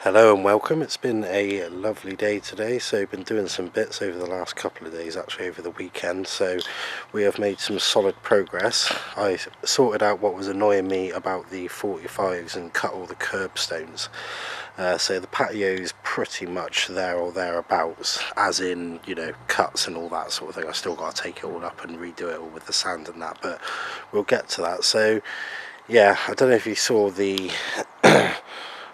Hello and welcome. It's been a lovely day today, so been doing some bits over the last couple of days, actually over the weekend, so we have made some solid progress. I sorted out what was annoying me about the 45s and cut all the curbstones. So the patio's pretty much there or thereabouts, as in, cuts and all that sort of thing. I still got to take it all up and redo it all with the sand and that, but we'll get to that. So yeah, I don't know if you saw the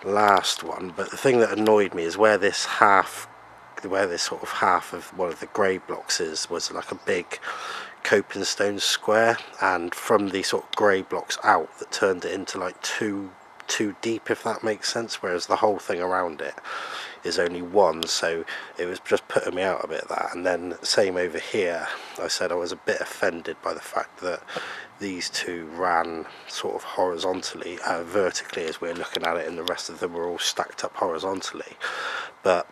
last one, but the thing that annoyed me is where this sort of half of one of the grey blocks was like a big coping stone square, and from the sort of grey blocks out that turned it into like too deep, if that makes sense, whereas the whole thing around it is only one, so it was just putting me out a bit, that. And then same over here, I said I was a bit offended by the fact that these two ran sort of horizontally, vertically as we're looking at it, and the rest of them were all stacked up horizontally. But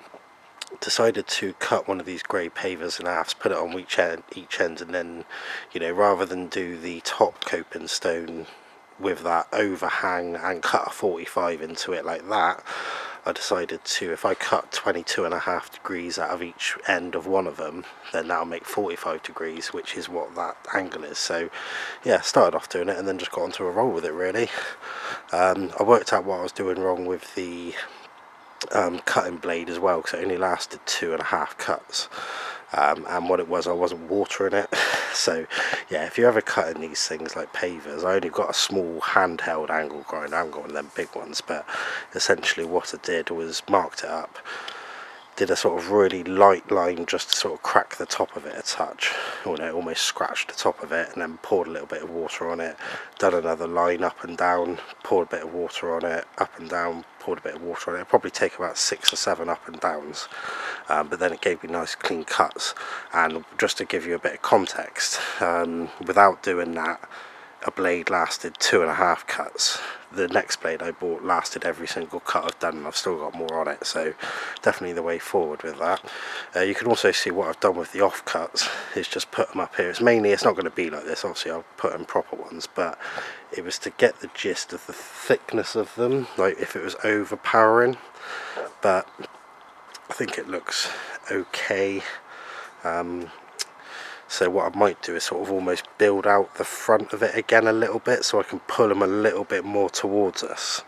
decided to cut one of these grey pavers in halves, put it on each end, and then, rather than do the top coping stone with that overhang and cut a 45 into it like that, I decided to, if I cut 22.5 degrees out of each end of one of them, then that'll make 45 degrees, which is what that angle is. So yeah, started off doing it and then just got onto a roll with it, really. I worked out what I was doing wrong with the cutting blade as well, because it only lasted 2.5 cuts. And what it was, I wasn't watering it. So yeah, if you're ever cutting these things like pavers, I only got a small handheld angle grinder. I haven't got one of them big ones, but essentially what I did was marked it up, did a sort of really light line just to sort of crack the top of it a touch, or almost scratched the top of it, and then poured a little bit of water on it, done another line up and down, poured a bit of water on it, up and down, poured a bit of water on it. It'd probably take about 6 or 7 up and downs, but then it gave me nice clean cuts. And just to give you a bit of context, without doing that, a blade lasted 2.5 cuts. The next blade I bought lasted every single cut I've done, and I've still got more on it, so definitely the way forward with that. You can also see what I've done with the offcuts is just put them up here. It's not going to be like this, obviously I'll put in proper ones, but it was to get the gist of the thickness of them, like if it was overpowering. But I think it looks okay. So what I might do is sort of almost build out the front of it again a little bit, so I can pull them a little bit more towards us.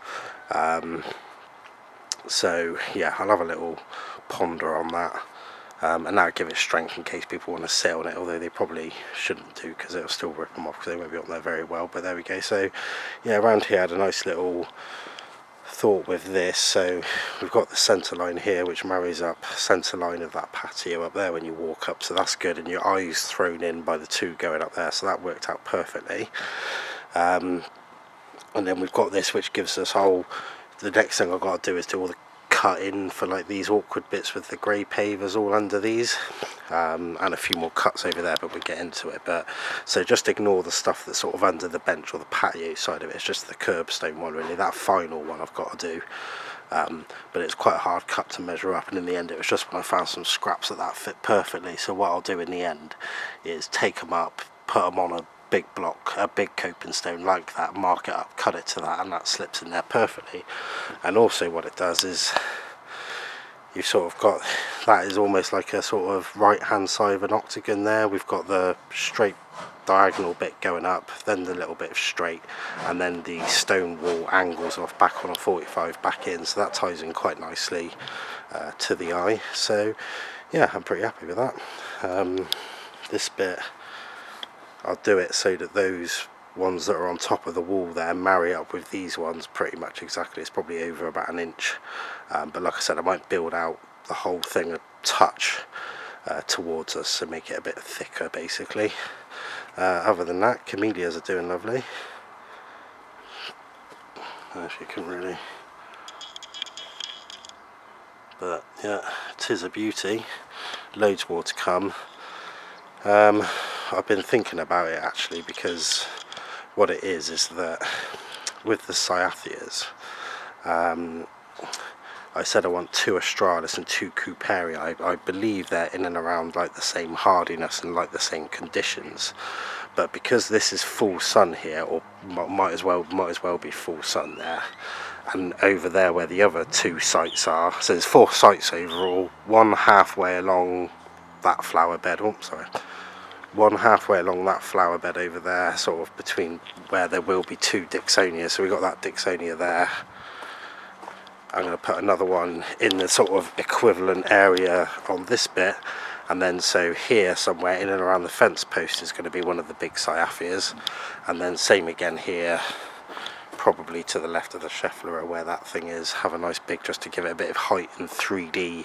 So yeah, I'll have a little ponder on that, and that'll give it strength in case people want to sit on it, although they probably shouldn't do, because it'll still rip them off because they won't be on there very well. But there we go. So yeah, around here I had a nice little thought with this. So we've got the centre line here, which marries up centre line of that patio up there when you walk up, so that's good, and your eye's thrown in by the two going up there, so that worked out perfectly. And then we've got this, which gives us the next thing I've got to do is do all the cut in for like these awkward bits with the grey pavers all under these, and a few more cuts over there, but we'll get into it. But so just ignore the stuff that's sort of under the bench or the patio side of it. It's just the curbstone one, really, that final one I've got to do. But it's quite a hard cut to measure up, and in the end it was just when I found some scraps that fit perfectly. So what I'll do in the end is take them up, put them on a big block, a big coping stone like that, mark it up, cut it to that, and that slips in there perfectly. And also what it does is you've sort of got, that is almost like a sort of right hand side of an octagon there. We've got the straight diagonal bit going up, then the little bit of straight, and then the stone wall angles off back on a 45 back in, so that ties in quite nicely to the eye. So yeah, I'm pretty happy with that. This bit I'll do it so that those ones that are on top of the wall there marry up with these ones pretty much exactly. It's probably over about an inch, but like I said, I might build out the whole thing a touch towards us to make it a bit thicker, basically. Other than that, camellias are doing lovely. Actually, couldn't really, but yeah, it is a beauty. Loads more to come. I've been thinking about it actually, because what it is that with the Cyathias, I said I want 2 Australis and 2 Cooperi. I believe they're in and around like the same hardiness and like the same conditions, but because this is full sun here, or might as well be full sun there, and over there where the other 2 sites are, so there's 4 sites overall, one halfway along that flower bed, one halfway along that flower bed over there, sort of between where there will be 2 Dixonias. So we've got that Dixonia there. I'm going to put another one in the sort of equivalent area on this bit, and then so here somewhere in and around the fence post is going to be one of the big Cyathias, and then same again here, probably to the left of the Schefflera where that thing is, have a nice big, just to give it a bit of height and 3D,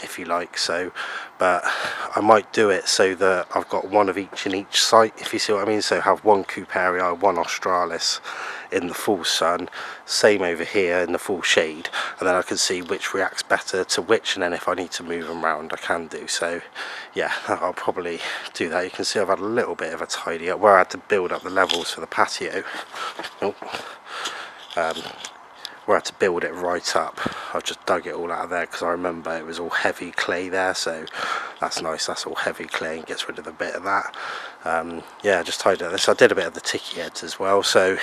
if you like. So, but I might do it so that I've got one of each in each site, if you see what I mean. So have one Couperii, one Australis in the full sun, same over here in the full shade, and then I can see which reacts better to which, and then if I need to move them around I can do. So yeah, I'll probably do that. You can see I've had a little bit of a tidy up where I had to build up the levels for the patio. Where I had to build it right up. I've just dug it all out of there because I remember it was all heavy clay there, so that's nice. That's all heavy clay and gets rid of a bit of that. Yeah, just tidied up this. I did a bit of the ticky heads as well, so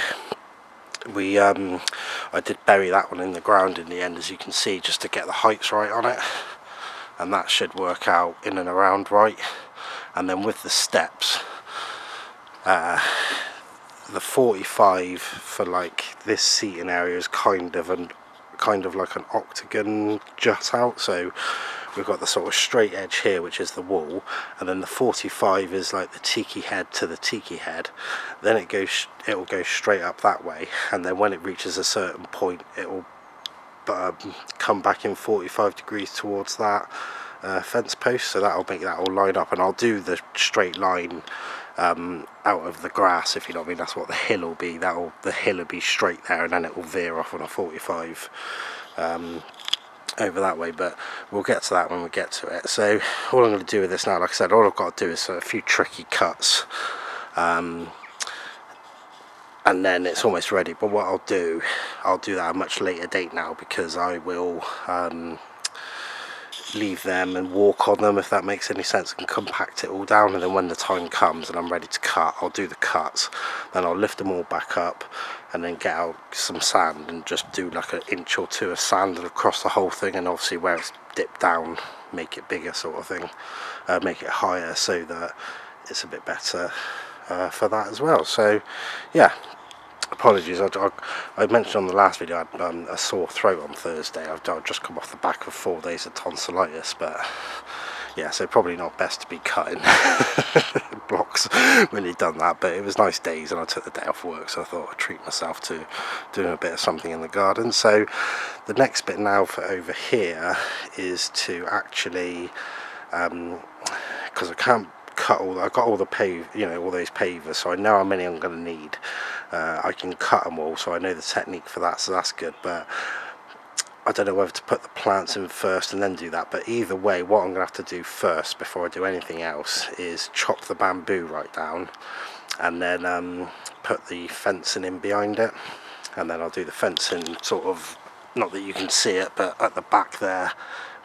we I did bury that one in the ground in the end, as you can see, just to get the heights right on it, and that should work out in and around right. And then with the steps, the 45 for like this seating area is kind of like an octagon jut out, so we've got the sort of straight edge here, which is the wall, and then the 45 is like the tiki head to the tiki head. Then it will go straight up that way, and then when it reaches a certain point it will come back in 45 degrees towards that fence post, so that'll make that all line up. And I'll do the straight line out of the grass, if you know what I mean. That's what the hill will be. The hill will be straight there, and then it will veer off on a 45 over that way, but we'll get to that when we get to it. So all I'm going to do with this now, like I said, all I've got to do is a few tricky cuts, and then it's almost ready. But what I'll do that at a much later date now, because I will leave them and walk on them, if that makes any sense, and compact it all down, and then when the time comes and I'm ready to cut, I'll do the cuts, then I'll lift them all back up and then get out some sand and just do like an inch or 2 of sand across the whole thing, and obviously where it's dipped down, make it bigger sort of thing, make it higher so that it's a bit better for that as well. So yeah, apologies, I mentioned on the last video I had a sore throat on Thursday. I've just come off the back of 4 days of tonsillitis, but yeah, so probably not best to be cutting blocks when you've done that, but it was nice days and I took the day off work, so I thought I'd treat myself to doing a bit of something in the garden. So the next bit now for over here is to actually, because I can't cut I've got all the all those pavers, so I know how many I'm going to need. I can cut them all, so I know the technique for that, so that's good. But I don't know whether to put the plants in first and then do that, but either way, what I'm going to have to do first before I do anything else is chop the bamboo right down, and then put the fencing in behind it, and then I'll do the fencing sort of, not that you can see it, but at the back there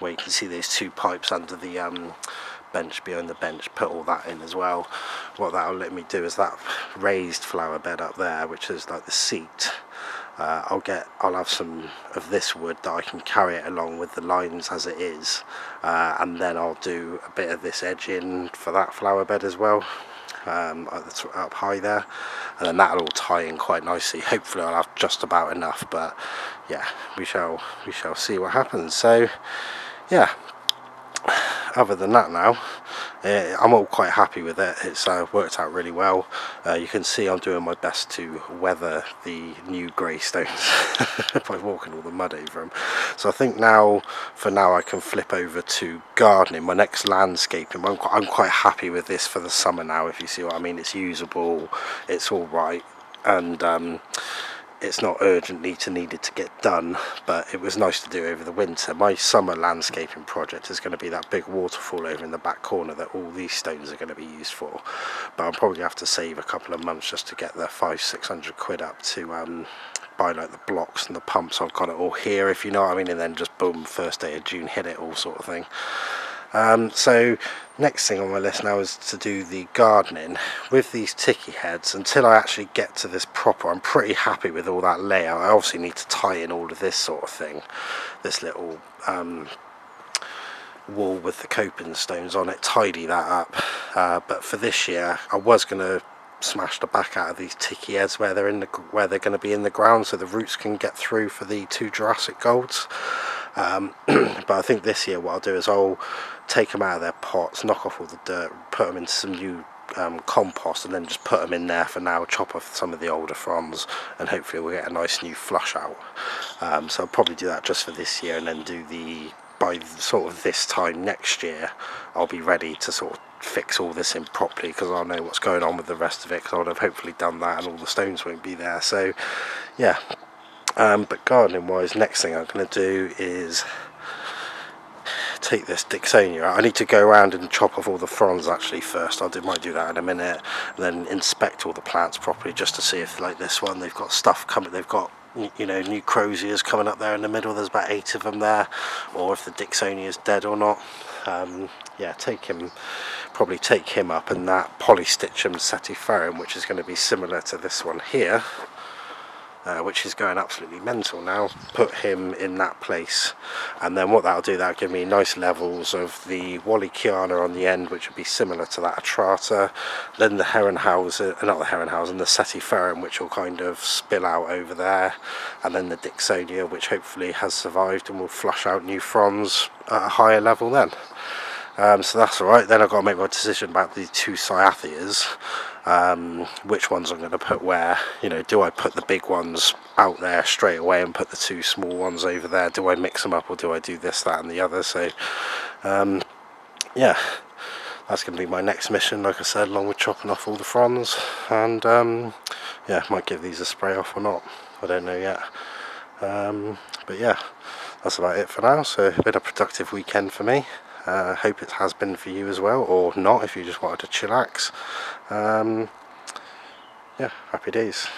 where you can see these 2 pipes under the bench, behind the bench, put all that in as well. What that'll let me do is that raised flower bed up there, which is like the seat, I'll have some of this wood that I can carry it along with the lines as it is, and then I'll do a bit of this edge in for that flower bed as well, up high there, and then that'll all tie in quite nicely. Hopefully I'll have just about enough, but yeah, we shall see what happens. So yeah, other than that now, I'm all quite happy with it. It's worked out really well. You can see I'm doing my best to weather the new grey stones by walking all the mud over them. So I think now, for now, I can flip over to gardening, my next landscaping. I'm quite happy with this for the summer now, if you see what I mean. It's usable, it's all right, and it's not urgently needed to get done, but it was nice to do over the winter. My summer landscaping project is going to be that big waterfall over in the back corner that all these stones are going to be used for, but I'll probably have to save a couple of months just to get the 500-600 quid up to buy like the blocks and the pumps. I've got it all here, if you know what I mean, and then just boom, first day of June, hit it all sort of thing. So next thing on my list now is to do the gardening with these ticky heads. Until I actually get to this proper, I'm pretty happy with all that layout. I obviously need to tie in all of this sort of thing, this little wall with the coping stones on it, tidy that up. But for this year I was going to smash the back out of these ticky heads where they're going to be in the ground, so the roots can get through for the 2 Jurassic Golds. But I think this year what I'll do is I'll take them out of their pots, knock off all the dirt, put them into some new compost, and then just put them in there for now, chop off some of the older fronds, and hopefully we'll get a nice new flush out. So I'll probably do that just for this year, and then do by sort of this time next year I'll be ready to sort of fix all this in properly, because I'll know what's going on with the rest of it, because I would have hopefully done that and all the stones won't be there. So yeah, but gardening wise, next thing I'm going to do is take this Dixonia out. I need to go around and chop off all the fronds actually first. Might do that in a minute, and then inspect all the plants properly, just to see if, like this one, they've got stuff coming, they've got, you know, new croziers coming up there in the middle, there's about 8 of them there, or if the Dixonia is dead or not. Yeah, probably take him up, and that Polystitchum setiferum, which is going to be similar to this one here, which is going absolutely mental now, put him in that place. And then what that'll do, that'll give me nice levels of the Wallichiana on the end, which would be similar to that Atrata, then the Herrenhausen, not the Herrenhausen, the setiferum, which will kind of spill out over there, and then the Dixonia, which hopefully has survived and will flush out new fronds at a higher level then. So that's alright. Then I've got to make my decision about the 2 Cyathias, which ones I'm going to put where. You know, do I put the big ones out there straight away and put the 2 small ones over there? Do I mix them up, or do I do this, that and the other? So yeah, that's going to be my next mission, like I said, along with chopping off all the fronds. And yeah, might give these a spray off or not, I don't know yet. But yeah, that's about it for now. So it's been a productive weekend for me. Hope it has been for you as well, or not if you just wanted to chillax. Yeah, happy days.